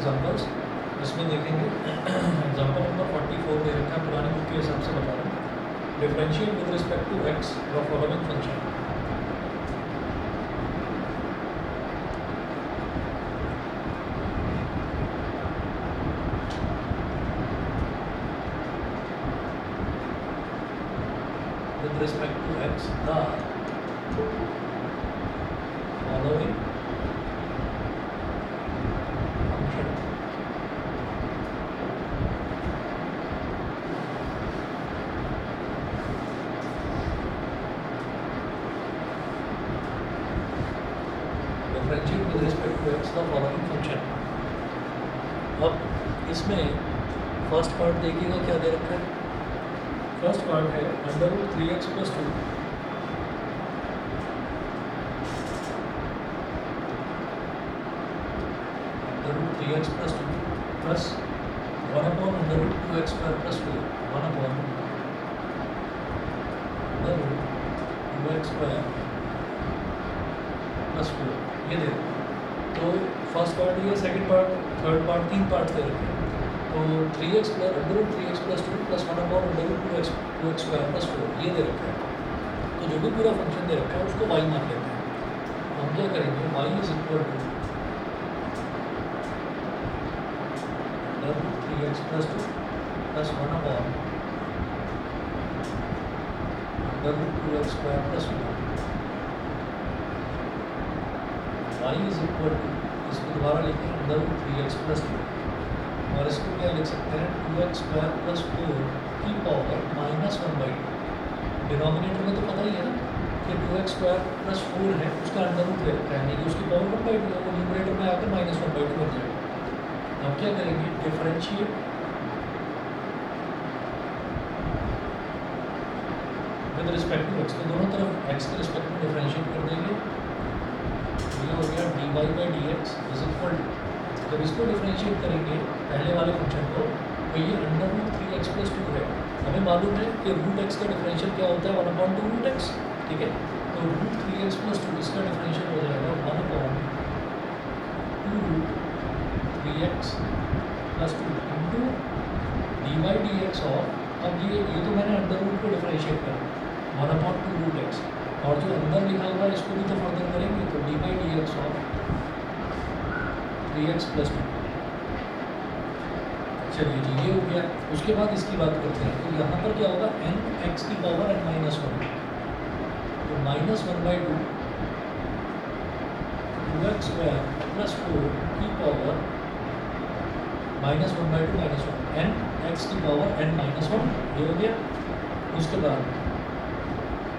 Examples इसमें देखेंगे। Example number 44 दे रखा है, पुरानी बुक के हिसाब से बता रहा हूँ। Differentiate with respect to x the following function. With respect to x, the following function. Differentiate with respect to x the following function. अब इसमें फर्स्ट पार्ट देखिएगा क्या दे रखा है। फर्स्ट पार्ट है under root 3x plus 2 under root 3x plus 2 plus 1 upon under root 2x square plus 4 1 upon under root 2x square plus 4 ये दे रखा है। तो फर्स्ट पार्ट ये, सेकंड पार्ट, थर्ड पार्ट, तीन पार्ट दे रखे हैं। तो 3x plus under root 3x plus 2 plus 1 upon under root 2x square plus 4 ये दे रखा है। तो जो भी पूरा फंक्शन दे रखा है उसको y मान लेते हैं। तो हम क्या करेंगे, y is equal to under root 3x plus 2 plus 1 upon under root 2x square plus 4 y is equal to, इसको दोबारा लिखें, अंडर रूट 3x प्लस 2 और इसको क्या लिख सकते हैं 2x स्क्वायर प्लस 4 की पावर -1/2। डिनोमिनेटर में तो पता ही है ना कि 2x स्क्वायर प्लस 4 है, उसका अंडर रूट ले रखा है, यानी कि उसकी पावर 1/2 है, वो न्यूमरेटर में आकर -1/2 बन जाएगा। अब क्या करेंगे, differentiate with respect to x, तो दोनों तरफ x के रिस्पेक्ट में डिफरेंशिएट कर देंगे। ये हो गया dy/dx इज इक्वल टू, जब इसको डिफरेंशिएट करेंगे पहले वाले फंक्शन को, तो ये अंडर रूट 3x प्लस 2 है। हमें मालूम है कि रूट x का डिफरेंशियल क्या होता है 1/2 रूट x, ठीक है। तो रूट 3x प्लस 2 इसका डिफरेंशियल हो जाएगा 1/2 root 3x plus 2 into dy/dx। और अब ये तो मैंने अंडर रूट को डिफरेंशिएट करा 1/2 रूट x, और जो अंदर लिखा हुआ है इसको भी तो फर्दर करेंगे, तो dy/dx ऑफ 3x प्लस 2। चलिए जी, ये हो गया। उसके बाद इसकी बात करते हैं, तो यहाँ पर क्या होगा n x की पावर n-1, तो -1/2 2x स्क्वायर प्लस 4 की पावर -1/2 -1 n x की पावर n-1, ये हो गया। उसके बाद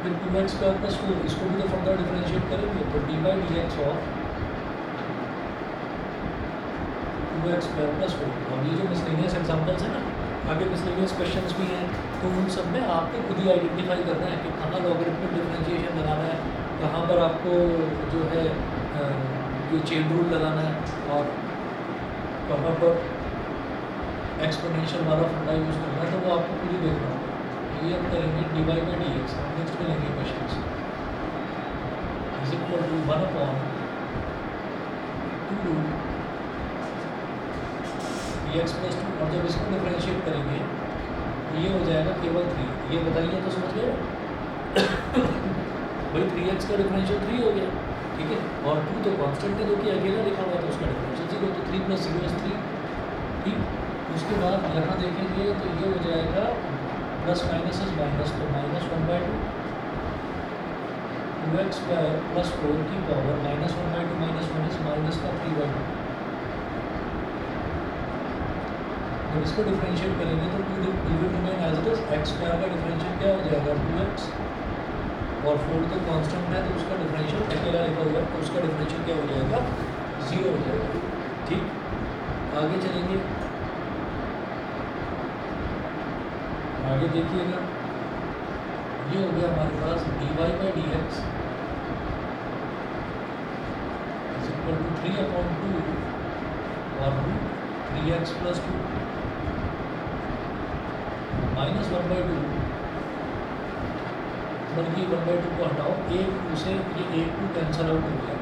फिर 2x स्क्वायर प्लस 4, इसको भी तो फर्दर डिफरेंशिएट करेंगे, तो dy/dx of 2x square plus 4। और ये जो मिसलेनियस एग्जांपल्स है ना, आगे मिसलेनियस क्वेश्चंस भी हैं, तो उन सब में आपको खुद ही आइडेंटिफाई करना है कि कहाँ लॉगरिथमिक डिफरेंशिएशन लगाना है, कहाँ पर आपको जो है ये चेन रूल लगाना है, और कहाँ पर एक्सपोनेंशियल वाला फंडा यूज़ करना है, तो वो आपको खुद ही देखना होगा। ये हम करेंगे dy/dx, हम नेक्स्ट में लेंगे question is equal to 1/2 x plus 2, और जब इसको डिफरेंशिएट करेंगे तो ये हो जाएगा केवल 3। ये बताइए तो समझ गए भाई, 3x का डिफरेंशियल 3 हो गया, ठीक है, और 2 तो कांस्टेंट है जो कि अकेला लिखा हुआ था, उसका डिफरेंशियल 0, तो 3 + 0 = 3, ठीक। उसके बाद यहाँ देखेंगे तो ये हो जाएगा प्लस माइनस इज माइनस, तो -1/2 2x स्क्वायर प्लस 4 की पावर -1/2 -1 इज माइनस का 3/2। जब इसको डिफरेंशिएट करेंगे तो two will remain as it is. X square का डिफरेंशियल क्या हो जाएगा 2x, और 4 तो कांस्टेंट है, तो उसका डिफरेंशियल अकेला लिखा हुआ है, तो उसका डिफरेंशियल क्या हो जाएगा 0 हो जाएगा, ठीक। आगे चलेंगे, आगे देखिएगा, ये हो गया हमारे पास dy/dx इज इक्वल टू 3/2 और रूट 3x प्लस 2 -1/2, बल्कि 1/2 को हटाओ, 1 से ये 1 2 कैंसल आउट हो गया,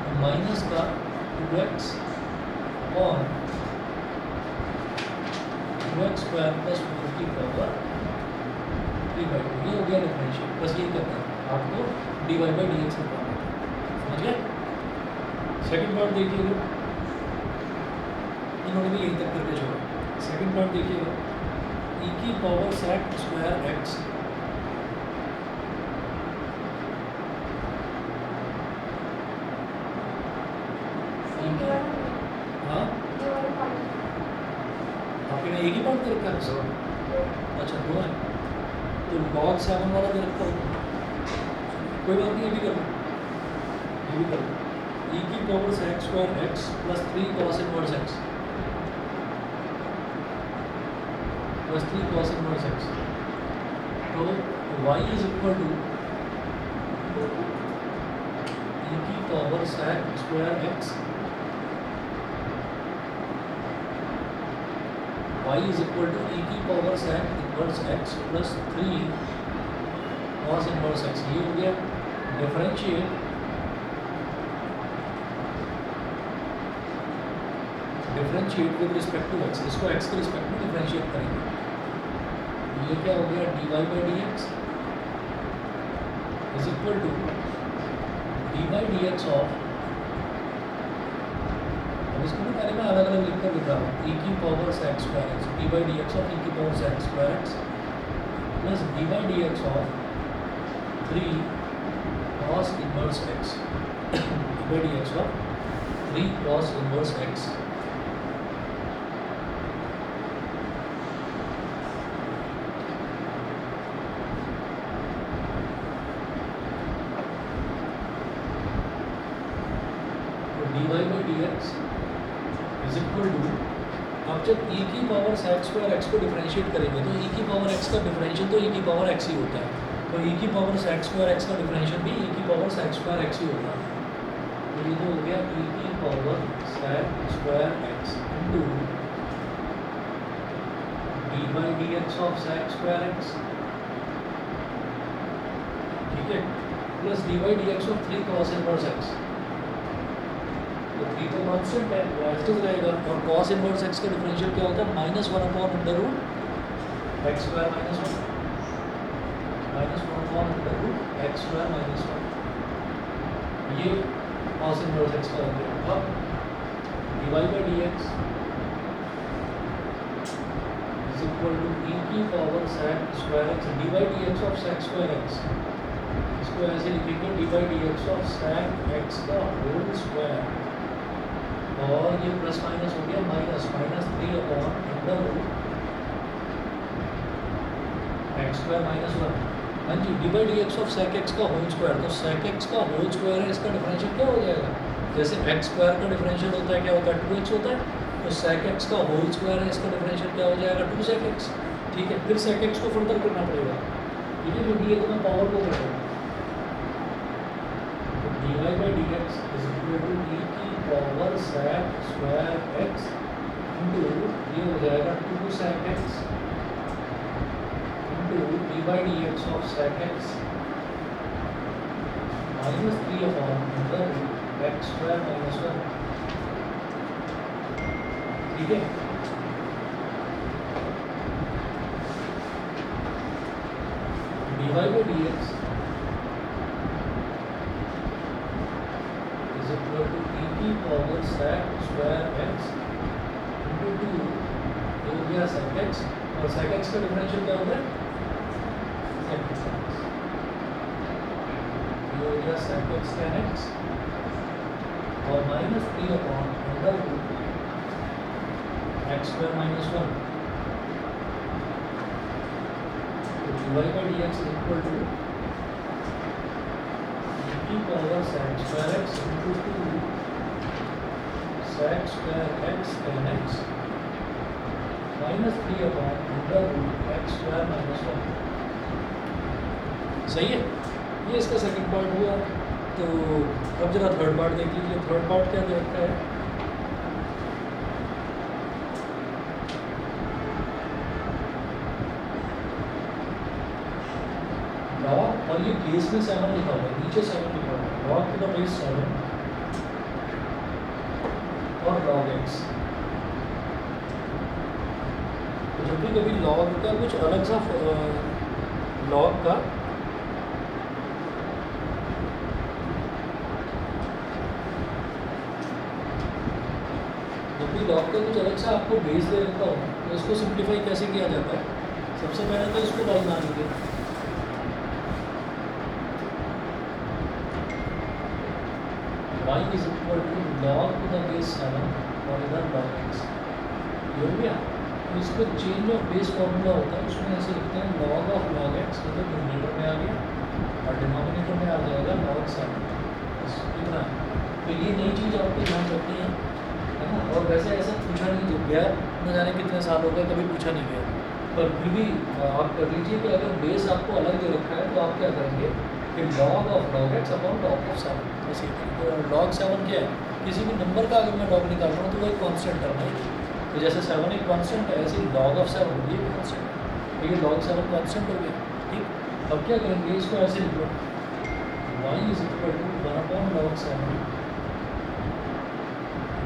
तो माइनस का 2x upon 2x square plus 4 की पावर 3/2। ये हो गया डिफरेंशियल। बस यही करना है आपको, dy/dx निकालना है। समझ गए? सेकंड पार्ट देखिएगा, इन्होंने भी यही तक करके छोड़ा। सेकंड पार्ट देखिएगा, e की पावर sec स्क्वायर x हाँ आपके ने एक ही पार्ट दे रखा है? अच्छा दो है, तो log 7 वाला दे रखा होगा, कोई बात नहीं, ये भी कर लो, ये भी कर लो। e की power sec square x plus 3 cos inverse x plus 3 cos inverse x, तो y is equal to e की power sec square x, y is equal to e की power sec inverse x plus 3 cos inverse x। ये हो गया differentiate with respect to x, इसको x के respect में differentiate करेंगे। ये क्या हो गया, dy/dx is equal to dy/dx of, अब इसको भी पहले मैं अलग अलग लिखकर लिख रहा हूँ, e की power sec square x, dy/dx of e की power sec square x plus dy/dx of 3 cos inverse x, dy/dx of 3 cos inverse x। dy/dx is equal to, अब जब e की पावर sec स्क्वायर x को differentiate करेंगे तो e की power x का differential तो e की पावर x ही होता है, तो e की पावर sec स्क्वायर x का डिफरेंशियल भी e की पावर sec स्क्वायर x ही होगा। तो ये तो हो गया e की power sec square x into dy/dx of sec square x, ठीक है, plus dy/dx of 3 cos inverse x, तो 3 तो कॉन्स्टेंट है, वो एक्टिव रहेगा, और cos इनवर्स x का डिफरेंशियल क्या होता है, -1/√x स्क्वायर -1 -1/√x स्क्वायर -1, ये cos इनवर्स x का हो गया। अब dy/dx is equal to e की power sec square x, dy/dx of sec square x, इसको ऐसे लिखेंगे dy/dx ऑफ sec x का होल स्क्वायर, और ये प्लस माइनस हो गया -3/√x स्क्वायर -1। हाँ जी, dy/dx ऑफ sec x का होल स्क्वायर, तो sec x का होल स्क्वायर है, इसका डिफरेंशियल क्या हो जाएगा, जैसे x स्क्वायर का डिफरेंशियल होता है क्या होता है, 2x होता है, तो sec x का होल स्क्वायर है, इसका डिफरेंशियल क्या हो जाएगा, 2sec x। ठीक है, फिर sec x को फर्दर करना पड़ेगा, ठीक है, क्योंकि ये तो मैं पावर को करूँगा, तो dy/dx is equal to e की power sec square x into ये हो जाएगा 2sec x into dy/dx of sec x -3/√x square -1, ठीक है। dy/dx is equal to e की power sec square x into 2, ये हो गया sec x, और sec x का डिफरेंशियल क्या होता है, sec x, ये हो गया sec x tan x, और -3/√x स्क्वायर -1, तो dy/dx is equal to e की power sec square x into 2 sec square x tan x -3/√x square -1। सही है, ये इसका सेकंड पार्ट हुआ। तो अब जरा थर्ड पार्ट देख लीजिए। थर्ड पार्ट क्या दे रखा है, log, और ये बेस में 7 लिखा हुआ है, नीचे 7 लिखा हुआ है, log टू द बेस 7 और log x, कभी कभी लॉग का कुछ अलग सा लॉग का जब भी लॉग का कुछ अलग सा आपको बेस दे रखा हो तो इसको सिंप्लीफाई कैसे किया जाता है? सबसे पहले तो इसको लाइन मानेंगे, y is equal to log to the base 7 और इधर log x। ये हो गया। तो इसको चेंज ऑफ बेस फॉर्मूला होता है, उसमें ऐसे लिखते हैं log ऑफ log x, तो न्यूमरेटर में आ गया और डिनोमिनेटर में आ जाएगा log 7। बस इतना है। तो ये नई चीज़ आपको ध्यान रखनी है ना। और वैसे ऐसा पूछा नहीं गया, न जाने कितने साल हो गए कभी पूछा नहीं गया, पर फिर भी आप कर लीजिए कि अगर बेस आपको अलग दे रखा है तो आप क्या करेंगे कि log of log x upon log of 7। बस ये log 7 क्या है? किसी भी नंबर का अगर मैं log निकाल रहा हूँ तो वो एक कांस्टेंट टर्म है। तो जैसे 7 एक कांस्टेंट है, ऐसे log ऑफ 7 भी एक कांस्टेंट है। तो ये log 7 कांस्टेंट हो गया, ठीक। अब क्या करेंगे, इसको ऐसे लिख लो, y is equal to 1 upon log 7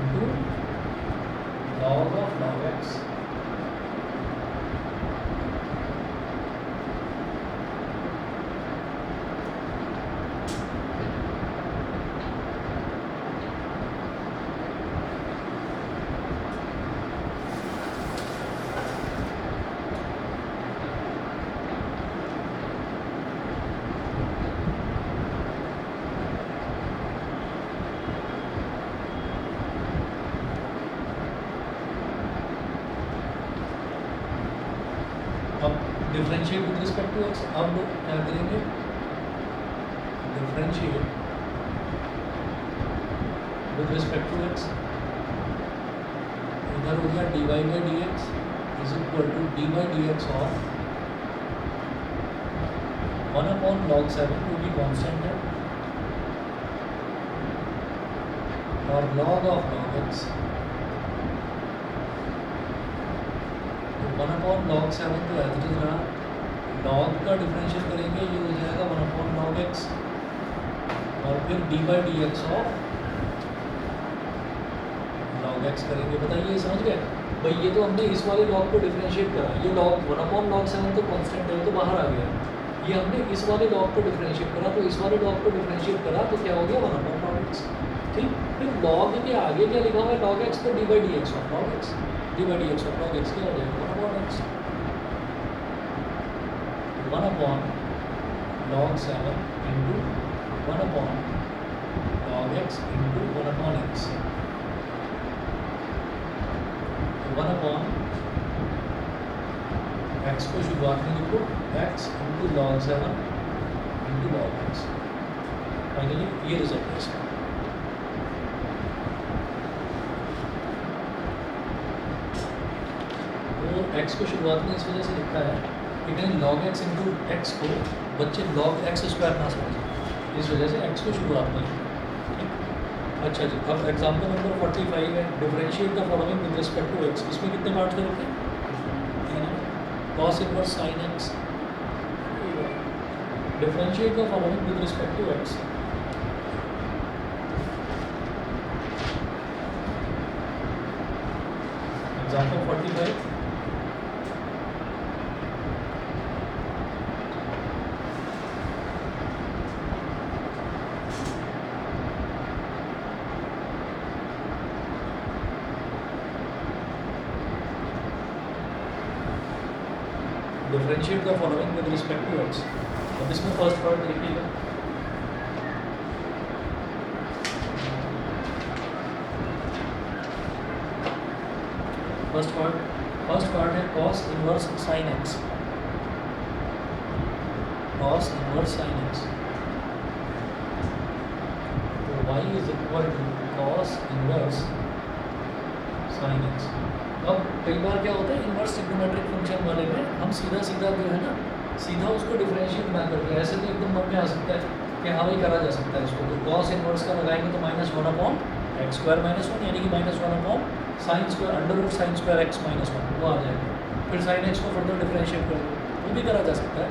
into log of log x। अब differentiate with respect to x, अब क्या करेंगे, differentiate with respect to x। इधर हो गया dy by D x is equal to d by D x of 1 upon log 7 क्योंकि constant है, और log of log x। 1 upon log 7 तो एज इट इज रहा, log का डिफरेंशिएट करेंगे, ये हो जाएगा 1 अपॉन log x, और फिर D by D x of log x करेंगे। बताइए समझ गए भाई? ये तो हमने इस वाले log को डिफरेंशिएट करा, ये log 1 अपॉन log 7 तो कांस्टेंट है, तो बाहर आ गया। ये हमने इस वाले log को डिफरेंशिएट करा, तो इस वाले log को डिफरेंशिएट करा तो क्या हो गया 1 अपॉन log x, ठीक। फिर log के आगे क्या लिखा हुआ है, log x, तो d by D x of log x, D by D x of log x क्या हो जाएगा 1 upon x। 1 upon log 7 into 1 upon log x into 1 upon x। 1 upon x को शुरुआत में लिखो, x into log 7 into log x। Finally ये result है इसका। तो x को शुरुआत में इस वजह से लिखा है कि कहीं log x इंटू एक्स को बच्चे log x स्क्वायर ना समझें, इस वजह से x को शुरुआत में लिखा, ठीक। अच्छा जी, अब एग्जाम्पल नंबर 45 है, differentiate the following with respect to x। इसमें कितने पार्ट्स दे रखे हैं? cos inverse sin x। Differentiate the following with respect to x। Example 45, differentiate the following with respect to x। अब इसमें फर्स्ट पार्ट देखिएगा, first part है cos inverse sin x, cos inverse sin x। तो y is equal to cos inverse sin x। अब कई बार क्या होता है, इनवर्स ट्रिग्नोमेट्रिक फंक्शन वाले में हम सीधा जो है ना, सीधा उसको डिफरेंशिएट ना करके ऐसे तो एकदम मन में आ सकता है कि हाँ भाई करा जा सकता है इसको। तो cos इनवर्स का लगाएंगे तो -1 अपॉन एक्स स्क्वायर -1, यानी कि -1 upon sine square under root sine square x -1, वो आ जाएगा। फिर साइन एक्स को फर्दर डिफरेंशिएट कर दो, वो भी करा जा सकता है।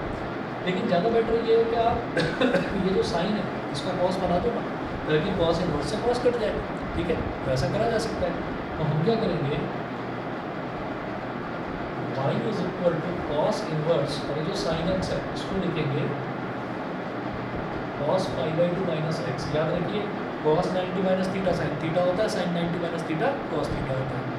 लेकिन ज़्यादा बेटर ये है कि आप ये जो साइन है इसको कॉस बना दो ना, ताकि कॉस इनवर्स से कॉस कट जाए, ठीक है, वैसा करा जा सकता है। तो हम क्या करेंगे, y is equal to cos inverse, और ये जो साइन एक्स है इसको लिखेंगे cos pi by two minus x. याद रखिए cos 90 minus theta sine theta होता है, sine 90 minus theta cos theta होता है।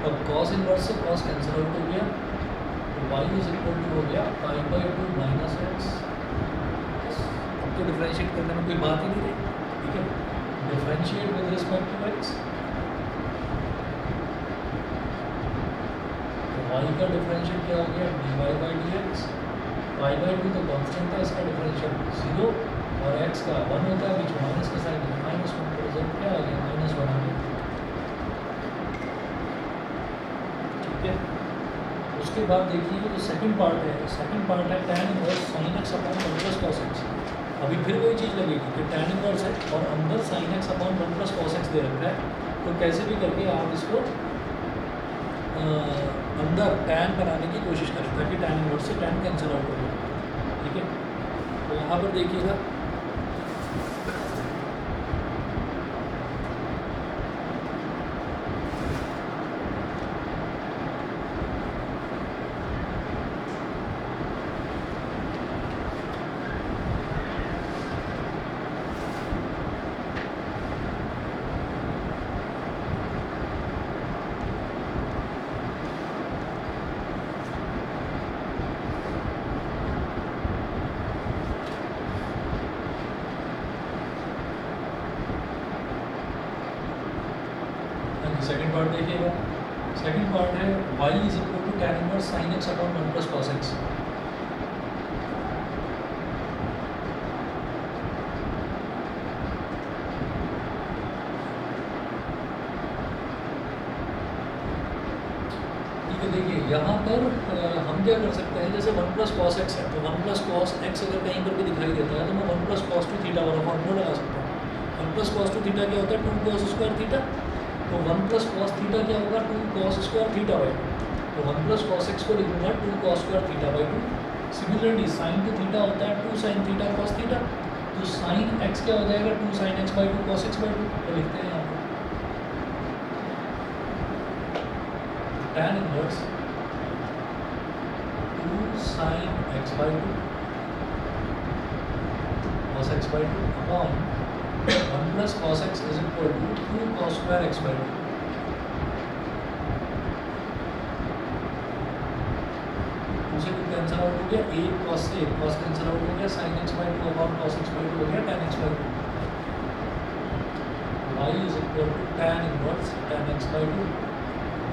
अब कॉस इनवर्स से कॉस कैंसिल आउट हो गया, तो y इज इक्वल टू हो गया pi by two minus x. अब तो डिफरेंशिएट करने में कोई बात ही नहीं रही, ठीक है। Differentiate with respect to x, तो y का डिफरेंशिएट क्या हो गया dy by D x. Pi by two तो कॉन्स्टेंट है, इसका डिफरेंशिएट 0 और x का 1 होता है, बीच में माइनस का साइन है, -1 का रिजल्ट क्या आ गया -1 आ गया, ठीक है। उसके बाद देखिए जो सेकंड पार्ट है, सेकंड पार्ट है tan inverse sin x upon 1 plus cos x। अभी फिर वही चीज़ लगेगी कि tan इनवर्स है और अंदर sin x upon 1 plus cos x दे रखा है, तो कैसे भी करके आप इसको अंदर tan बनाने की कोशिश करें ताकि tan इनवर्स से tan कैंसिल आउट हो जाए, ठीक है। तो यहाँ पर देखिएगा सेकंड पार्ट देखिएगा, सेकंड पार्ट है y is equal to tan inverse sin x upon 1 plus cos x। ठीक है, देखिए यहाँ पर हम क्या कर सकते हैं, जैसे 1 प्लस cos x है तो 1 प्लस cos x अगर कहीं पर भी दिखाई देता है तो मैं 1 प्लस cos 2 थीटा वाला फॉर्मूला लगा सकता हूँ। 1 प्लस cos 2 थीटा क्या होता है 2 cos स्क्वायर थीटा, तो 1 प्लस cos थीटा क्या होगा 2 cos स्क्वायर थीटा बाई 2, तो 1 प्लस cos x को लिखूंगा 2 cos square theta by 2। Similarly sine two theta होता है 2 sin थीटा cos थीटा, तो साइन x क्या हो जाएगा 2 sin x by 2 cos x by 2, तो लिखते हैं यहाँ पर tan inverse 2 sin x by 2 cos x by 2 upon 1 plus cos x is equal to 2 cos square x by 2। उसे टू कैंसिल आउट हो गया, एक cos से एक cos कैंसिल आउट हो गया, sin x by 2 upon cos x by 2 हो गया tan x by 2। y is equal to tan inverse tan x by 2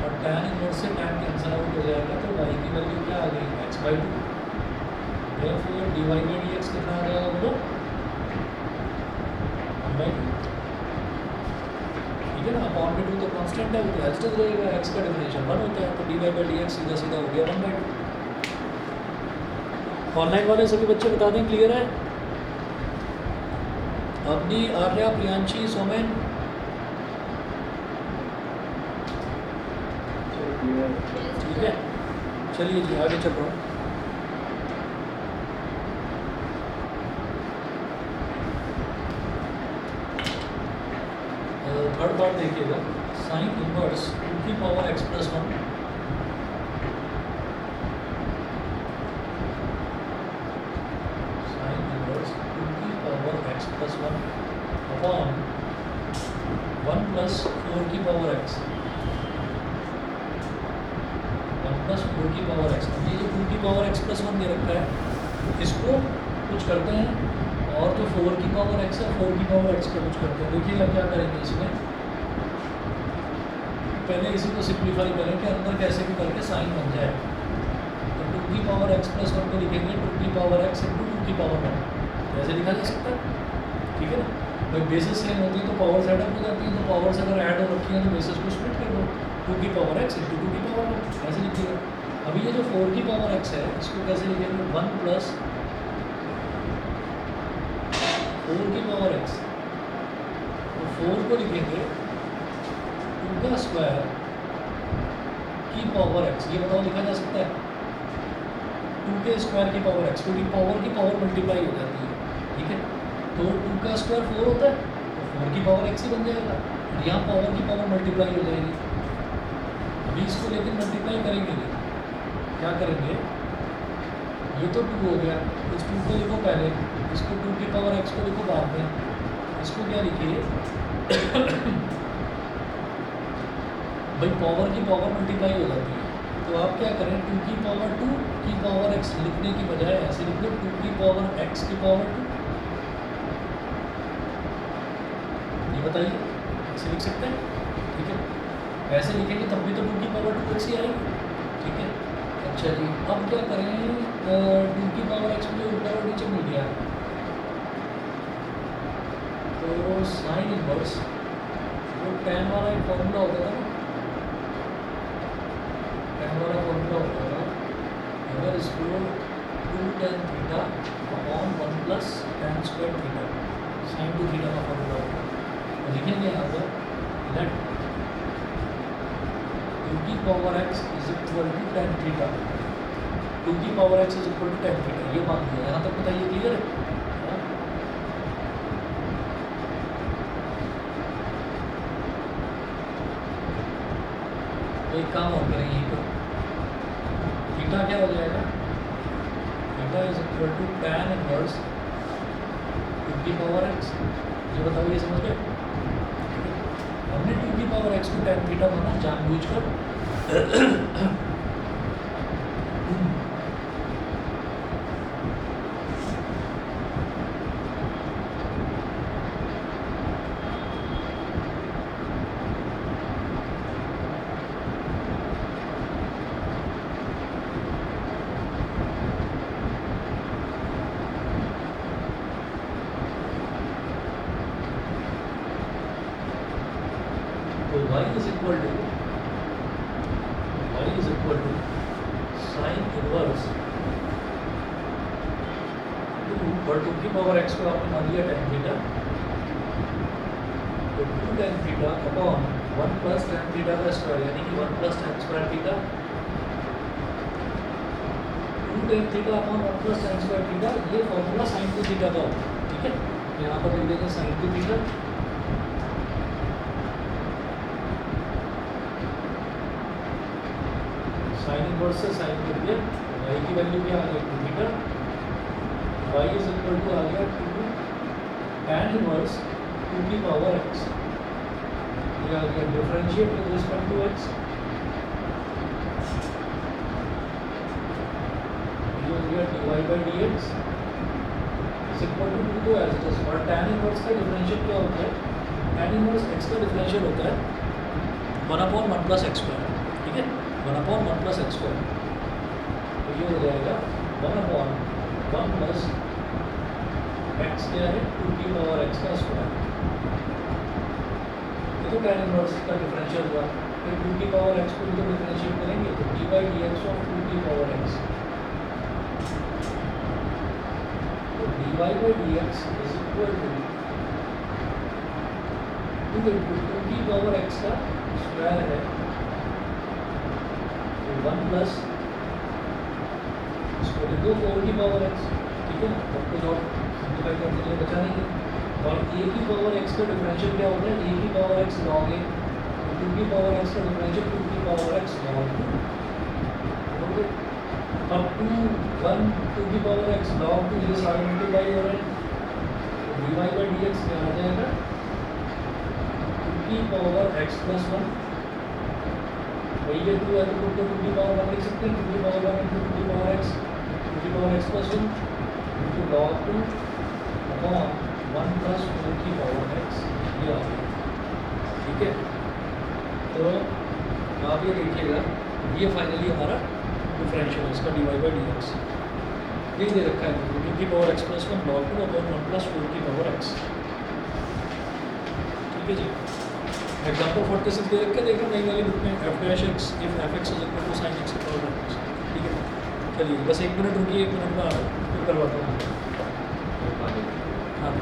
और tan इनवर्स से tan कैंसिल आउट हो जाएगा, तो y की वैल्यू क्या आ गई x by 2। therefore dy by dx कितना आ जाएगा बोलो 1 बाई 2, ठीक है ना। अपॉन में 2 तो कांस्टेंट है, वो तो एज रहेगा, x का डिफरेंशियल 1 होता है, तो dy बाई dx सीधा सीधा हो गया 1 बाई 2। ऑनलाइन वाले सभी बच्चे बता दें क्लियर है? अवनी, आर्या, प्रियांशी, सोमेन, ठीक है। चलिए जी आगे चल रहा हूँ। थर्ड पार्ट देखिएगा, साइन इनवर्स 2 की power x plus 1 sine inverse 2 की power x plus 1 upon 1 plus 4 की पावर x, 1 प्लस 4 की पावर x। अब ये जो 2 की पावर x प्लस 1 दे रखा है इसको कुछ करते हैं, और जो 4 की पावर x है 4 की पावर x को कुछ करते हैं। देखिएगा क्या करेंगे इसमें, पहले इसी को सिंप्लीफाई करें कि अंदर कैसे भी करके साइन बन जाए, तो 2 की पावर x प्लस 1 को लिखेंगे 2 की पावर x इंटू 2 की पावर 1, तो ऐसे लिखा जा सकता है, ठीक है ना। भाई बेसिस सेम होती है तो पावर सेट अप हो जाती है, तो पावर्स अगर ऐड हो रखी है तो बेसिस को स्प्लिट कर दो, 2 की पावर x इंटू 2 की पावर 1 ऐसे लिखिएगा। अभी ये जो 4 की पावर x है इसको कैसे लिखेंगे 1 प्लस 4 की पावर x, तो 4 को लिखेंगे 2 का स्क्वायर की पावर x। ये बताओ लिखा जा सकता है 2 के स्क्वायर की पावर x, क्योंकि पावर की पावर मल्टीप्लाई हो जाती है, ठीक है। तो 2 का स्क्वायर 4 होता है, तो 4 की पावर x ही बन जाएगा। यहाँ पावर की पावर मल्टीप्लाई हो जाएगी। अभी इसको लेकिन मल्टीप्लाई करेंगे नहीं, क्या करेंगे, ये तो 2 हो गया, इस 2 को लिखो पहले, इसको 2 की पावर x को लिखो बाद में। इसको क्या लिखिए भाई पावर की पावर मल्टीप्लाई हो जाती है, तो आप क्या करें 2 की पावर 2 की पावर x लिखने की बजाय ऐसे लिख दो 2 की पावर x की पावर 2। ये बताइए ऐसे लिख सकते हैं, ठीक है। ऐसे लिखेंगे तब भी तो 2 की पावर 2x ही आएगी, ठीक है। अच्छा जी, अब क्या करें 2 की पावर x मुझे ऊपर और नीचे मिल गया, तो साइन इनवर्स वो tan वाला एक फॉर्मूला होता था ना, tan वाला फॉर्मूला होता था, अगर इसको 2 tan theta upon 1 plus tan square theta sine 2 theta का फॉर्मूला होता है। तो लिखेंगे यहाँ पर लेट 2 की power x is equal to tan theta, 2 की power x is equal to tan theta, ये मान दिया। यहाँ तक बताइए क्लियर है। एक काम और करेंगे, तो थीटा क्या हो जाएगा, theta is equal to tan inverse 2 की पावर x। ये बताओ, ये समझ गए। हमने 2 की पावर x को tan थीटा माना जानबूझकर y is equal to sine inverse 2 और 2 की पावर x को आपने मान लिया tan थीटा, तो 2 tan theta upon 1 plus tan theta का स्क्वायर, यानी कि 1 plus tan square theta, 2 tan theta upon 1 plus tan square theta, ये फॉर्मूला साइन 2 थीटा का होता है, ठीक है। यहाँ पर लिख देंगे साइन 2 थीटा, साइन इनवर्स से साइन कर दिया, y की वैल्यू क्या आ गई 2 theta, y is equal to आ गया 2 tan इनवर्स 2 की पावर x, ये आ गया differentiate with respect to x, ये हो गया dy by dx is equal to 2 तो एज इट इज। और tan इनवर्स का डिफरेंशियल क्या होता है, tan इनवर्स x का डिफरेंशियल होता है 1/1 प्लस x स्क्वायर, ठीक है, 1/1 प्लस x स्क्वायर। तो ये हो जाएगा 1/1 प्लस x क्या है 2 की पावर x का स्क्वायर। ये तो tan इनवर्स का डिफरेंशियल हुआ, फिर 2 की पावर x को भी तो डिफरेंशिएट करेंगे, तो dy by dx ऑफ 2 की पावर x, तो dy by dx is equal to 2 into 2 की पावर x का स्क्वायर है 1 प्लस इसको लिख दो 4 की पावर x, ठीक है। तब कुछ और सिंप्लीफाई करने के लिए बचा नहीं है। और a की पावर x का डिफरेंशियल क्या होता है, a की पावर x log a, 2 की पावर x का डिफरेंशियल 2 की पावर x log 2। अब 2 की पावर x log 2 ये सारे मल्टीप्लाई हो रहे हैं, dy by dx क्या आ जाएगा 2 की पावर x प्लस 1, वही ये 2 है तो 2 की पावर 1 लिख सकते हैं, 2 की पावर 1 इंटू 2 की पावर x, 2 की power x plus 1 into log 2 upon 1 plus 4 की पावर x, ये आ गया, ठीक है। तो आप ये देखिएगा, ये फाइनली हमारा डिफरेंशियल इसका dy by dx ये दे रखा है 2 की power x plus 1 log 2 upon 1 plus 4 की पावर x, ठीक है जी। एग्जाम्पल 46 दे रखे देखो नई वाली बुक में, f dash x if f x is equal to sin x power x, ठीक है। चलिए बस 1 मिनट रुकिए, 1 मिनट में आ रहा हूँ, फिर करवाता हूँ। हाँ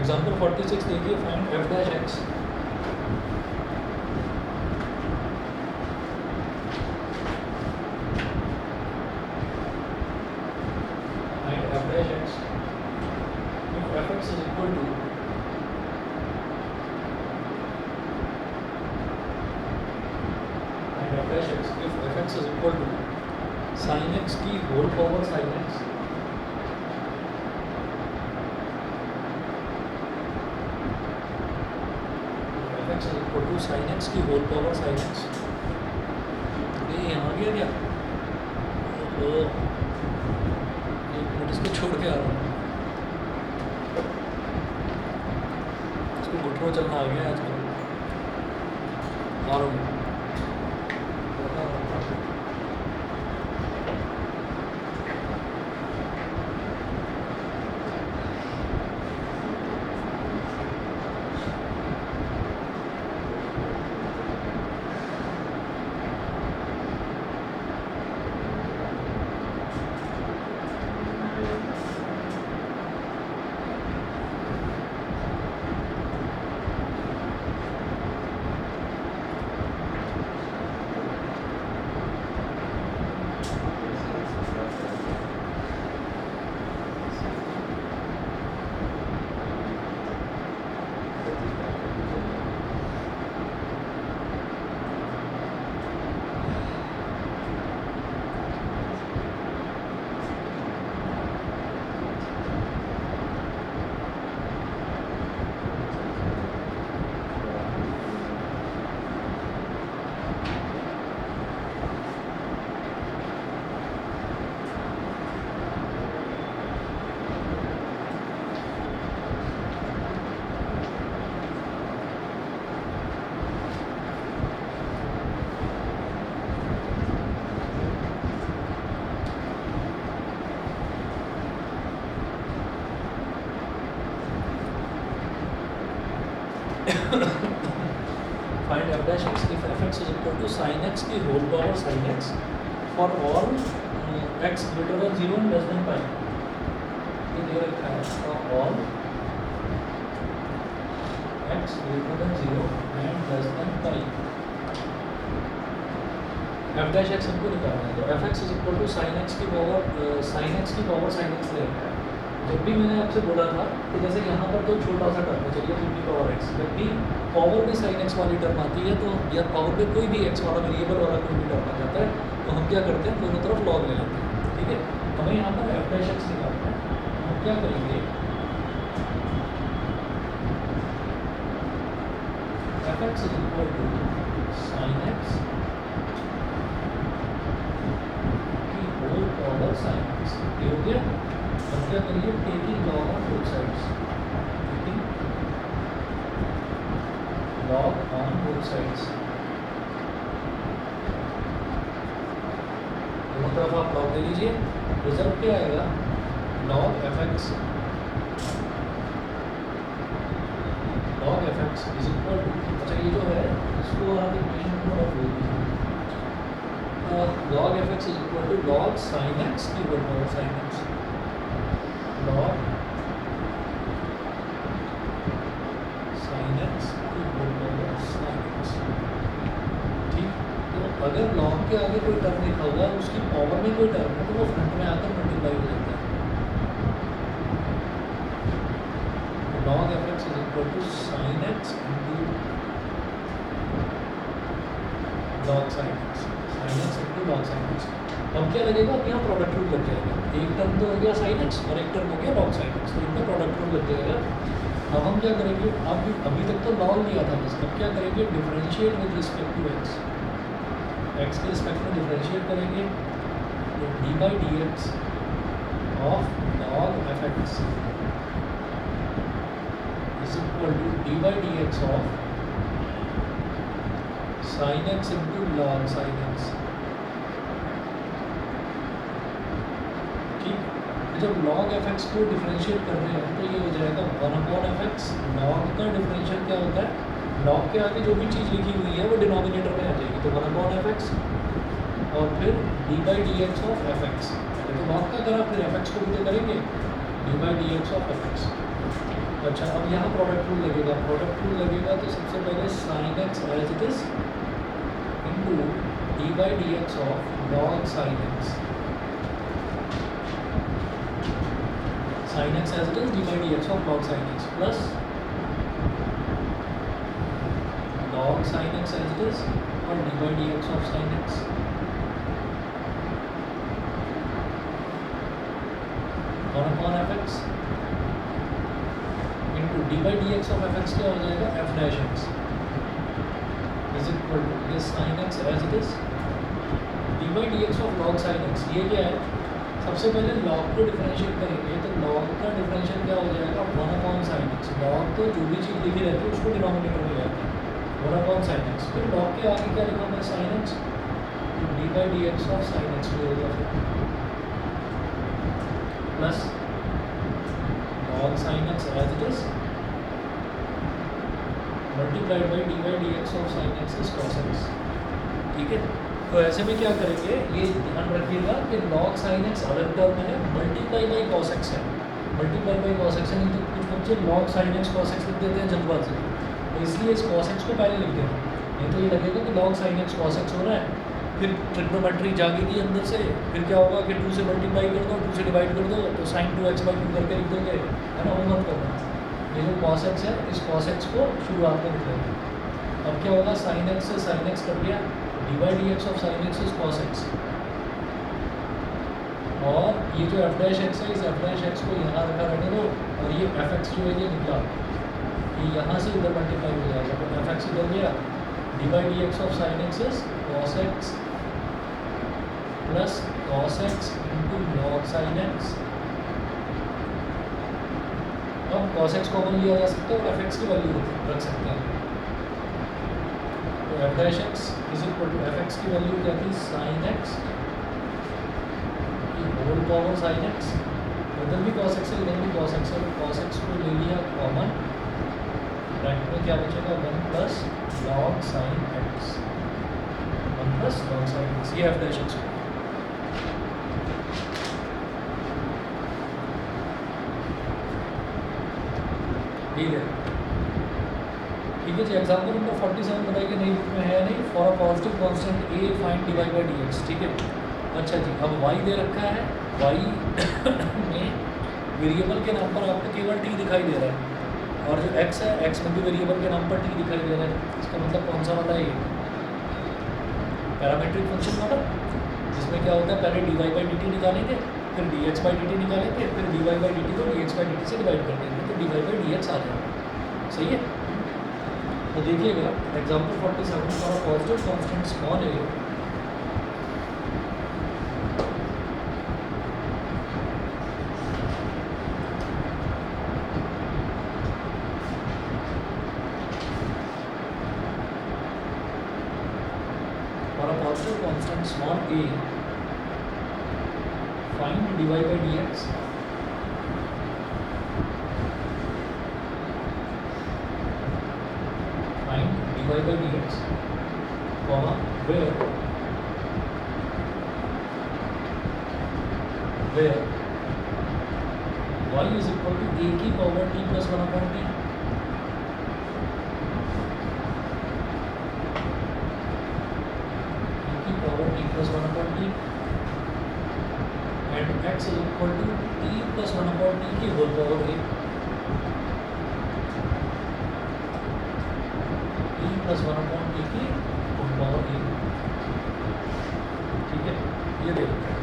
एग्जाम्पल 46 देखिए, find F dash X. Find F dash X if F x is equal to find F dash X if F x is equal to sine x की whole power sine X x is equal to sin x की whole power sin x। ये यहाँ गया क्या? तो एक minute इसको छोड़ के आ रहा हूँ, इसको घुटनों चलना आ गया आजकल। आ रहा हूँ। Find f dash x if fx is equal to sin x की whole power sin x for all x greater than 0 and less than pi। ये दे रखा है for all x greater than 0 and less than pi। f dash x हमको निकालना है, तो fx is equal to sin x की power sin x की पावर sin x ले रखा है। जब भी मैंने आपसे बोला था कि जैसे यहाँ पर तो छोटा सा टर्म है, चलिए फिर भी पावर एक्स, जब भी पावर में साइन एक्स वाली टर्म आती है तो या पावर में कोई भी एक्स वाला वेरिएबल वाला कोई भी टर्म आ जाता है, तो हम क्या करते हैं दोनों तरफ लॉग ले लेते हैं। ठीक है, हमें यहाँ पर एफ डैश एक्स निकालना है, हम क्या करेंगे f x is equal to sine x की होल पावर साइन एक्स। ये हो गया। अब क्या करिए, taking log on both sides, taking log on both sides, दोनों तरफ आप लॉग दे लीजिए। रिजल्ट क्या आएगा, log F x is equal to, अच्छा ये जो है इसको आप इक्वेशन में रख लीजिए, log F x is equal to log sine x की whole power sine X, log sine x की होल पावर साइन एक्स। ठीक, तो अगर लॉग के आगे कोई टर्म लिखा हुआ है उसकी पावर में कोई टर्म है तो वो फ्रंट में आकर मल्टीप्लाई हो जाता है। Log F x is equal to sine x into log sine x, sine x into log sine x. अब क्या लगेगा, अब यहाँ प्रोडक्ट रूल लग जाएगा, एक टर्म तो हो गया साइन एक्स और एक टर्म हो गया लॉग साइन एक्स, तो इनका प्रोडक्ट रूल लग जाएगा। अब हम क्या करेंगे, अब अभी तक तो लॉग लिया था बस, अब क्या करेंगे differentiate with respect to x, x के रिस्पेक्ट में डिफरेंशिएट करेंगे, तो d by D x of log F x is equal to d by D x of sine x into log sine x. ठीक, जब log एफ एक्स को differentiate कर रहे हैं तो ये हो जाएगा 1/f(x)। log का डिफरेंशियल क्या होता है, log के आगे जो भी चीज़ लिखी हुई है वो डिनोमिनेटर में आ जाएगी, तो 1/f(x) और फिर D by D x of f x. तो log का करा फिर एफ एक्स को भी तो करेंगे d by D x of f x. अच्छा, अब यहाँ प्रोडक्ट रूल लगेगा। प्रोडक्ट रूल लगेगा तो सबसे पहले sine x as it is into D by D x of log sine x, sine x as it is d by D x of log sine x plus log sin x as it is और d by dx of sin x, और upon fx into d by dx of fx क्या हो जाएगा, f dash x is equal to this sin x as it is d by dx of log sin x। ये क्या है, सबसे पहले log को डिफरेंशिएट करेंगे तो log का डिफरेंशियल क्या हो जाएगा, 1 upon sin x। log तो जो भी चीज़ लिखी रहती है उसको डिनोमिनेटर में जाता है 1 upon sin x, फिर log के आगे क्या लिखा मैं sin x, तो d by dx of sin x हो जाएगा plus log sin x as it is multiplied by d by dx of sin x is cos x। ठीक है, तो ऐसे में क्या करेंगे, ये ध्यान रखिएगा कि log sin x अलग टर्म है, मल्टीप्लाई बाई cos x है, मल्टीप्लाई बाई cos x है। नहीं तो कुछ बच्चे log sin x cos x लिख देते हैं जल्दबाजी, तो इसलिए इस cos x को पहले लिख देना, नहीं तो ये लगेगा कि log sin x cos x हो रहा है, फिर ट्रिग्नोमेट्री जागेगी अंदर से, फिर क्या होगा कि 2 से मल्टीप्लाई कर दो, 2 से डिवाइड कर दो तो sin 2x/2 करके लिख दोगे, है ना, वो मत करना। ये जो cos x है, इस cos x को शुरुआत में लिख लेंगे। अब क्या होगा, sin x से sin x कर दिया, d by dx of sin x is cos x, और ये जो f dash x है, इस f dash x को यहाँ रखा रहने दो, और ये f x जो है ये निकला, ये यहाँ से इधर मल्टीप्लाई हो जाएगा, तो एफ एक्स इधर गया, D by D x of sine x is cos x plus cos x into log sine x. अब कॉस एक्स कॉमन लिया जा सकता है और एफ एक्स की वैल्यू रख सकते हैं, तो f dash x is equal to f x की वैल्यू क्या थी, साइन एक्स की होल पावर साइन एक्स, उधर भी कॉस एक्स है इधर भी कॉस एक्स है, कॉस एक्स को ले लिया कॉमन, ब्रैकेट में क्या बचेगा 1 plus log sine x, 1 plus log sine x, ये एफ डैश एक्स। ठीक है, ठीक है जी। एग्जाम्पल नंबर 47 बताइए कि नहीं बुक में है नहीं, for a positive constant a find d Y by D x. ठीक है, अच्छा जी, अब y दे रखा है, y में वेरिएबल के नाम पर आपको केवल t दिखाई दे रहा है, और जो x है, x में भी वेरिएबल के नाम पर t दिखाई दे रहा है। इसका मतलब कौन सा वाला है, ये पैरामीट्रिक फंक्शन मॉडल, जिसमें क्या होता है, पहले D Y by D T निकालेंगे, फिर D X by D T निकालेंगे, फिर D Y by D T को D X by D T से डिवाइड कर देंगे, तो D Y by D X आ जाएगा। सही है, तो देखिएगा example 47 for a positive constant small A constant small a, find dy by dx, find dy by dx, comma where y is equal to a की power t plus 1 upon t, plus 1 upon t and x is equal to t plus 1 upon t की whole power a, t plus 1 upon t की whole power a। ठीक है, ये देखते हैं।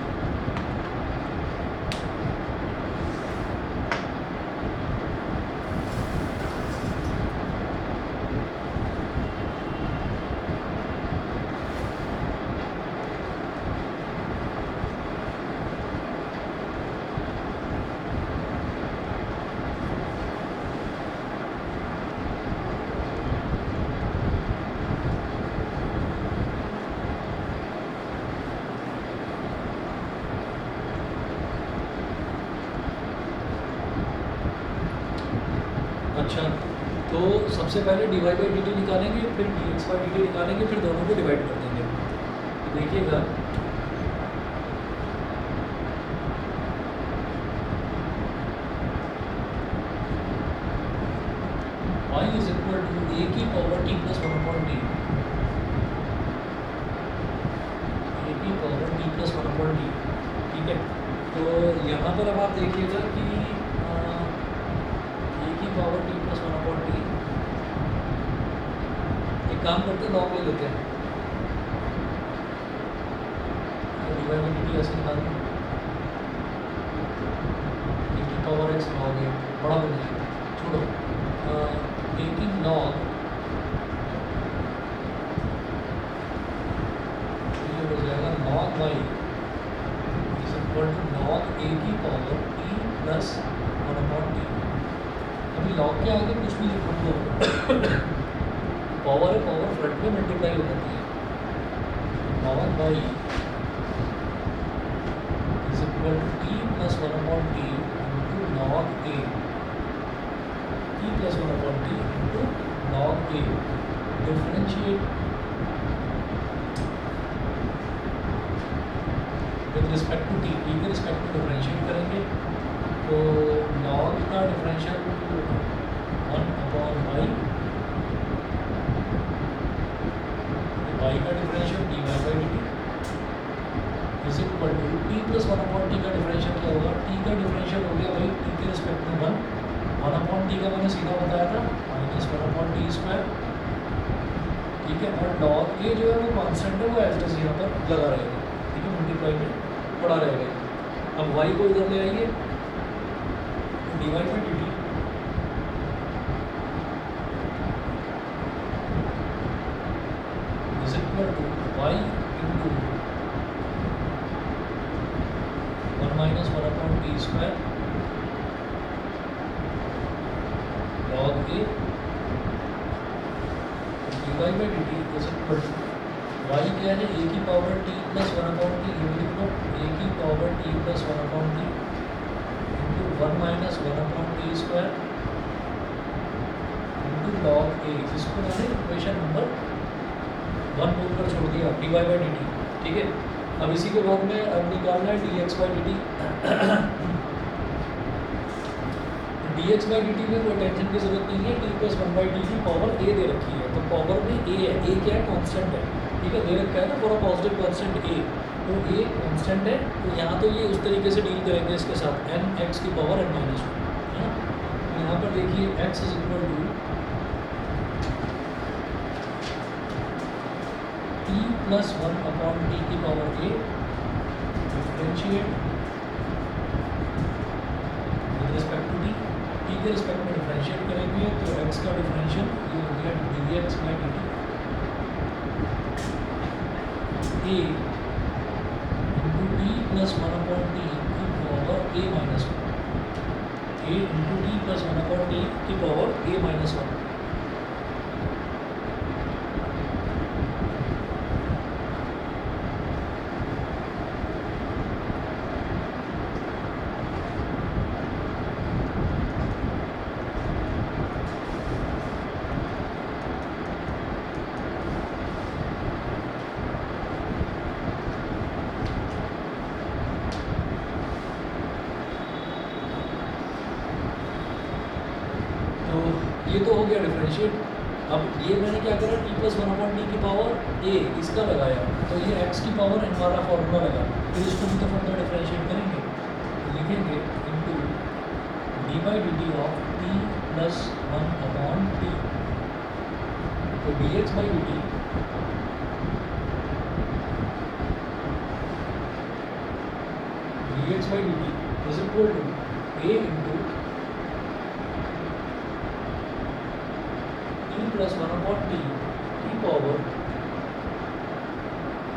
अच्छा, तो सबसे पहले D Y by D T निकालेंगे, फिर D X by D T निकालेंगे, फिर दोनों को डिवाइड कर देंगे। तो देखिएगा T plus one upon T, A की power T plus one upon T. ठीक है, तो यहाँ पर अब आप देखिएगा कि ए की power T plus one upon T, एक काम करते हैं लॉग ले लेते हैं, डिवाइड बाई डी ऐसे निकाल दें, ए की पावर एक्स लॉग है, बड़ा बन जाएगा, छोड़ो, ए की लॉग ये हो जाएगा log Y is equal to log A की power T plus one upon T. अभी लॉग के आगे कुछ भी लिख दो, पावर है, पावर फ्रंट में मल्टीप्लाई हो जाती है, log Y is equal to T plus one upon T into log A, T plus one upon T into log A. Differentiate with respect to T, T के respect to differentiate करेंगे, तो log का differential one upon Y, Y का differential D Y by D T is equal to T plus one upon T का differential क्या होगा, T का differential हो गया भाई टी के रिस्पेक्ट में वन, वन अपॉन टी का मैंने सीधा बताया था minus one upon T square. ठीक है, और लॉग ए जो है वो कॉन्स्टेंट है, वो एज यहाँ पर लगा रहेगा, ठीक है, मल्टीप्लाई में पड़ा रहेगा। अब वाई को इधर ले आइए, D Y by D T is equal to Y into one minus one upon T square log A D Y by D T is equal to Y क्या है, ए की power T plus one upon T, ये लिख लो, A की power T plus one upon T into one minus one upon T square into log A, जिसको मैंने equation number one बोलकर छोड़ दिया, D Y by D t. ठीक है, अब इसी के बाद में अब निकालना है D X by D T. D X by D T में कोई टेंशन की जरूरत नहीं है, T plus one by D की पावर ए दे रखी है, तो पावर में ए है, ए क्या है, कॉन्स्टेंट है, ठीक है, दे रखा है ना फॉर अ पॉजिटिव कॉन्स्टेंट ए, तो ए कॉन्स्टेंट है, तो यहाँ तो ये उस तरीके से डील करेंगे इसके साथ, एन एक्स की पावर एन माइनस वन, है ना। यहाँ पर देखिए X is equal to T plus one upon T की power A, differentiate with respect to T, T के रिस्पेक्ट में डिफरेंशिएट करेंगे, तो एक्स का डिफरेंशियल ये हो गया D X by D T A into T plus one upon T की power A minus one, A into T plus one upon T की पावर ए माइनस वन। ये तो हो गया डिफरेंशिएट। अब ये मैंने क्या करा, T plus one upon T की पावर ए इसका लगाया, तो ये एक्स की पावर एन वाला फॉर्मूला लगा, फिर इसको भी तो फर्दर डिफरेंशिएट करेंगे, तो लिखेंगे into D by D T of T plus one upon T, तो D X by D T D X by D T is equal to A into plus one upon T की power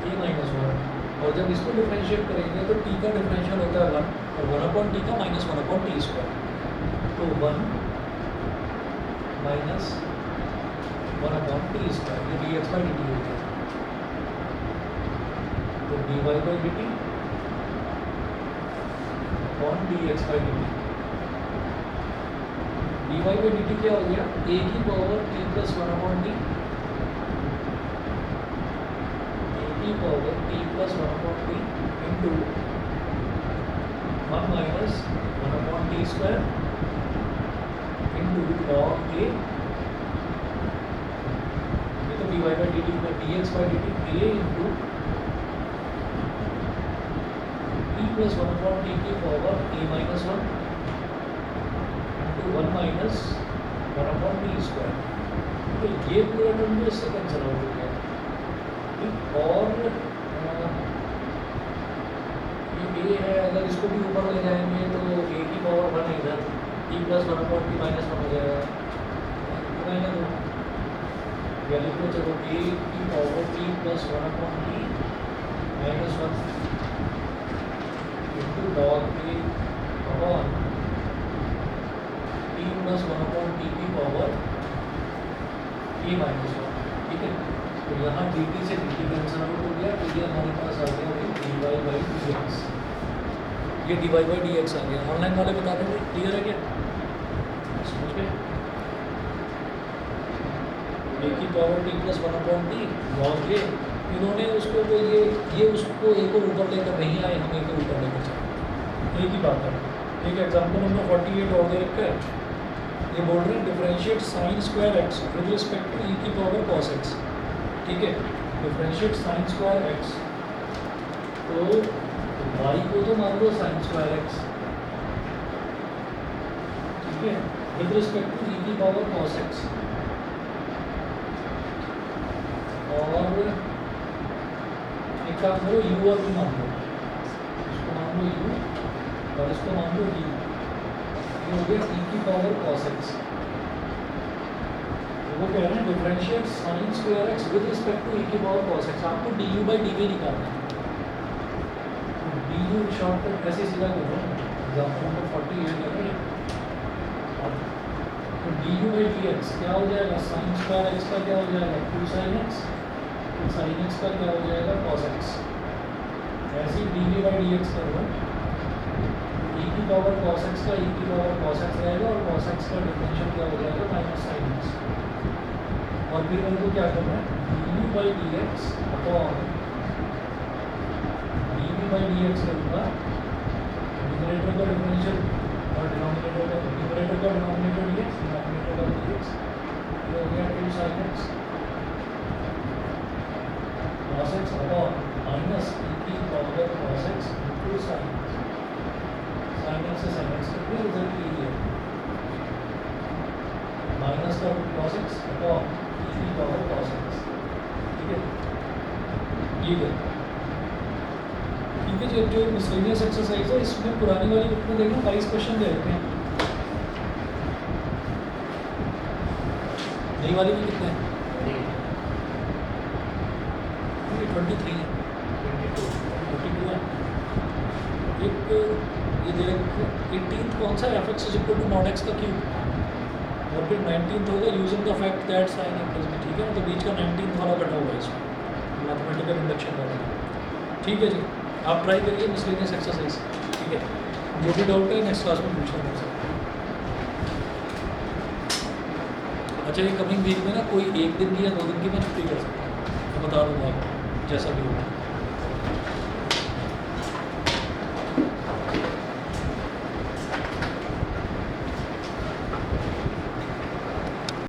A minus one, और जब इसको differentiate करेंगे तो T का differential होता है वन, और वन अपॉन टी का minus one upon T square, तो one minus one upon T square, ये D X by D T हो गया, तो D Y by D T upon D X by D T, D Y by D T क्या हो गया, A की power T plus one upon T, A की power T plus one upon T into one minus one upon T square into log A D Y by D T में D X by D T A into E plus one upon T की power A minus one into one minus one upon T square. तो ये पूरा term जो इससे cancel out हो गया। और ये है, अगर इसको भी ऊपर ले जाएंगे तो ए की पावर वन है इधर, T plus one upon T minus one हो जाएगा। या लिख लो चलो ए की power T plus one upon T minus one into log A upon T plus one upon T की पावर ए माइनस वन। ठीक है, तो यहाँ डी टी से डी टी कैंसिल आउट हो गया, तो ये हमारे पास आ गया D Y by D X. ये D Y by D X आ गया। ऑनलाइन वाले बता देंगे, क्लियर है क्या? समझ गए? ए की power T plus one upon T log A, इन्होंने उसको वो ये उसको ए को ऊपर लेकर नहीं आए, हम ए को ऊपर लेकर चले। एक ही बात है। एक एग्जाम्पल नंबर 48 और दे रखा है। ये बोल रहे हैं differentiate sine square X with respect to E की पावर कॉस एक्स। ठीक है, डिफरेंशिएट साइन स्क्वायर एक्स, तो y को तो मान लो साइन स्क्वायर एक्स, ठीक है, विद रिस्पेक्ट टू ई की पावर कॉस एक्स। और एक काम करो, u और v मान लो, इसको मान लो u और इसको मान लो v, ये हो गया e की पावर cos x। तो वो कह रहे हैं differentiate sine square x with respect to e की पावर cos x। आपको du बाई डी निकालना है। du शॉर्टकट ऐसे सीधा कर रहे हैं, एग्जाम्पल नंबर 48 कर रहे हैं। तो du बाई डी एक्स क्या हो जाएगा, साइन स्क्वायर x का क्या हो जाएगा 2 sin x, तो साइन x का क्या हो जाएगा cos x। ऐसे ही dv बाई डी एक्स कर रहे हैं, e की पावर cos x का e की पावर cos x रहेगा और cos x का डिफरेंशियल क्या हो जाएगा माइनस साइन x। और फिर मेरे को क्या करना है, du by D x upon dv by D x करूँगा, न्यूमरेटर का डिफरेंशियल और डिनोमिनेटर का, न्यूमरेटर का डिनोमिनेटर dx, डिनोमिनेटर का dx, ये हो गया 2 sin x cos x upon minus e की power cos x into sin x। sin x से sin x करके रिजल्ट लीजिए, माइनस का root cos x upon e की पावर cos x। ठीक है, ये है। ठीक है, जो मिसलेनियस एक्सरसाइज है इसमें पुरानी वाली बुक में देखो 22 क्वेश्चन दे रखे हैं। नई वाली में कितने हैं? 23 है, 22 है। एक ये दे रखे 18th कौन सा, f x is equal to not x का क्यूब, और फिर 19th होगा using the fact that sine a plus b. ठीक है, तो बीच का 19th वाला कटा हुआ है इसमें, मैथमेटिकल इंडक्शन वाला। ठीक है जी, आप ट्राई करिए मिसलेनियस एक्सरसाइज। ठीक है, जो भी डाउट है नेक्स्ट क्लास में पूछना मुझसे। अच्छा, ये कमिंग वीक में ना कोई एक दिन की या 2 दिन की मैं छुट्टी कर सकता हूँ, मैं बता दूँगा आपको जैसा भी होगा।